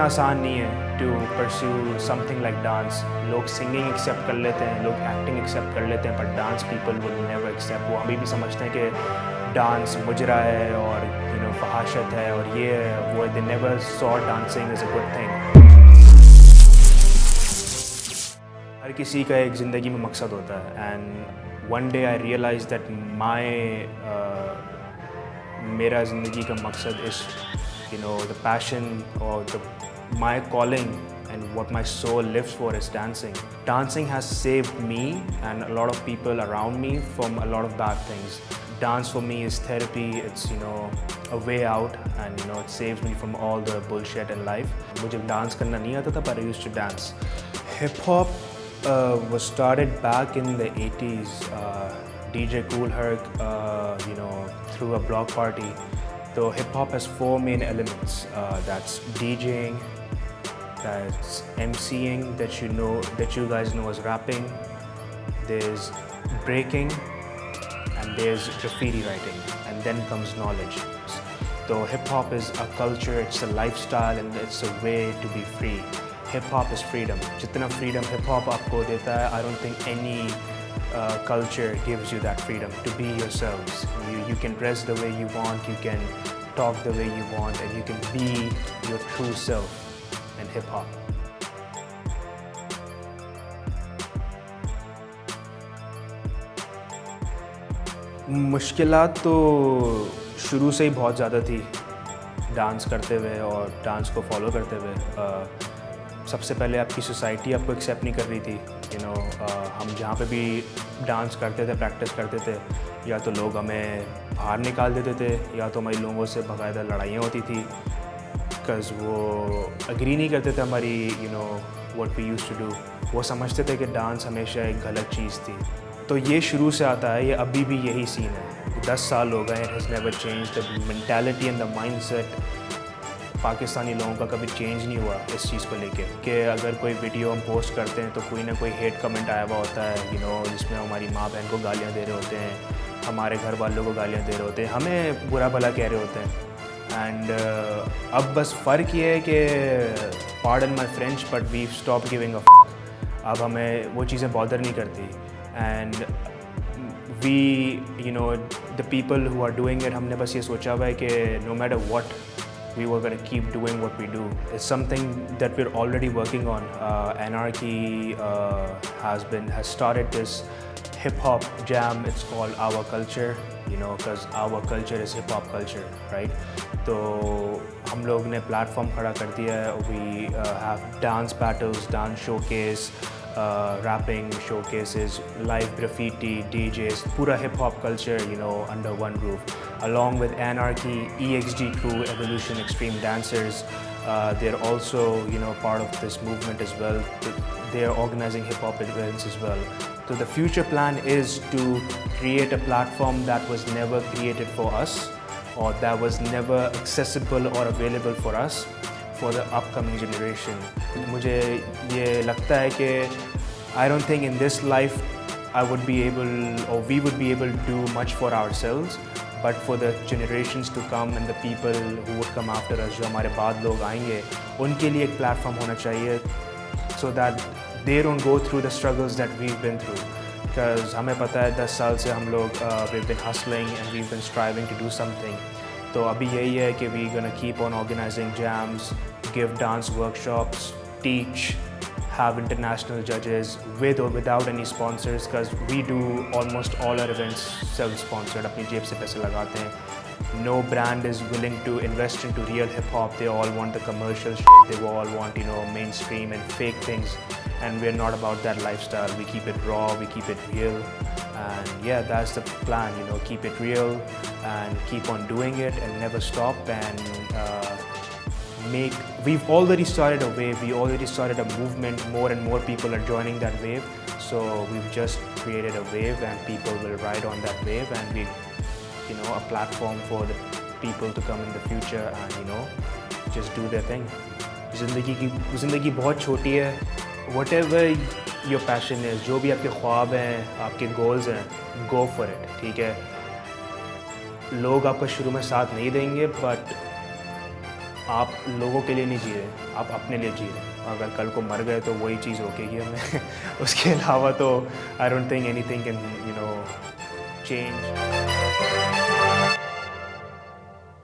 आसान नहीं है to pursue something like dance. लोग सिंगिंग एक्सेप्ट कर लेते हैं, लोग एक्टिंग एक्सेप्ट कर लेते हैं, पर dance people will never accept. वो अभी भी समझते हैं कि डांस मुजरा है और फहाशत है और ये है वो। They never saw dancing is a good thing. हर किसी का एक ज़िंदगी में मकसद होता है, and one day I realise that मेरा ज़िंदगी का मकसद इस द पैशन और the my calling and what my soul lives for is dancing. Dancing has saved me and a lot of people around me from a lot of bad things. Dance for me is therapy. It's a way out, and it saves me from all the bullshit in life. मुझे dance करना नहीं आता था, but I used to dance. Hip hop was started back in the 80s. DJ Kool Herc, through a block party. So hip hop has four main elements. That's DJing, that's MCing, that you guys know as rapping. There's breaking, and there's graffiti writing, and then comes knowledge. So hip hop is a culture, it's a lifestyle, and it's a way to be free. Hip hop is freedom. Jitna freedom hip hop aapko deta hai, I don't think any culture gives you that freedom to be yourselves. You can dress the way you want, you can talk the way you want, and you can be your true self in hip hop. मुश्किलात तो शुरू से ही बहुत ज़्यादा थी dance करते हुए और डांस को फॉलो करते हुए। सबसे पहले आपकी सोसाइटी आपको एक्सेप्ट नहीं कर रही थी। हम जहाँ पे भी डांस करते थे, प्रैक्टिस करते थे, या तो लोग हमें बाहर निकाल देते थे, या तो हमारी लोगों से बाकायदा लड़ाइयाँ होती थी, बिकॉज़ वो एग्री नहीं करते थे हमारी what we used to do. वो समझते थे कि डांस हमेशा एक गलत चीज़ थी। तो ये शुरू से आता है, ये अभी भी यही सीन है। 10 साल हो गए, it has never change. The mentality and the mindset Pakistani लोगों का कभी चेंज नहीं हुआ इस चीज़ को लेके कि अगर कोई वीडियो हम पोस्ट करते हैं तो कोई ना कोई हेट कमेंट आया हुआ होता है, जिसमें हमारी माँ बहन को गालियाँ दे रहे होते हैं, हमारे घर वालों को गालियाँ दे रहे होते हैं, हमें बुरा भला कह रहे होते हैं। एंड अब बस फ़र्क ये है कि pardon my French but we stop giving a fuck. अब हमें वो चीज़ें बॉदर नहीं करती। And we the people who are doing it, हमने बस ये सोचा हुआ है कि no matter what we were going to keep doing what we do. It's something that we're already working on. Anarchy has started this hip hop jam. It's called Our Culture, because our culture is hip hop culture, right? तो हम लोग ने platform खड़ा कर दिया है। We have dance battles, dance showcase, rapping showcases, live graffiti, DJs, pura hip hop culture, under one roof. Along with Anarchy, EXG crew, Evolution Extreme Dancers, they're also part of this movement as well. They're organizing hip hop events as well. So the future plan is to create a platform that was never created for us, or that was never accessible or available for us, for the upcoming generation. मुझे ये लगता है कि I don't think in this life I would be able, or we would be able to do much for ourselves, but for the generations to come and the people who would come after us, जो हमारे बाद लोग आएंगे, उनके लिए एक platform होना चाहिए, so that they don't go through the struggles that we've been through. Because हमें पता है 10 साल से हम लोग we've been hustling and we've been striving to do something. तो अभी यही है कि we're gonna keep on organizing jams, give dance workshops, teach, have international judges with or without any sponsors, because we do almost all our events self-sponsored. अपनी जेब से पैसे लगाते हैं। No brand is willing to invest into real hip hop. They all want the commercial shit. They all want mainstream and fake things, and we're not about that lifestyle. We keep it raw, we keep it real, and yeah, that's the plan. Keep it real and keep on doing it and never stop. And we've already started a wave, we already started a movement, more and more people are joining that wave. So we've just created a wave and people will ride on that wave, and we a platform for the people to come in the future and just do their thing. ज़िंदगी बहुत छोटी है। Whatever your passion is, जो भी आपके ख्वाब हैं, आपके goals हैं, go for it, ठीक है। लोग आपका शुरू में साथ नहीं देंगे, but आप लोगों के लिए नहीं जी रहे, आप अपने लिए जी रहे हैं। अगर कल को मर गए तो वही चीज़ रोकेगी हमें उसके अलावा तो I don't think anything can change.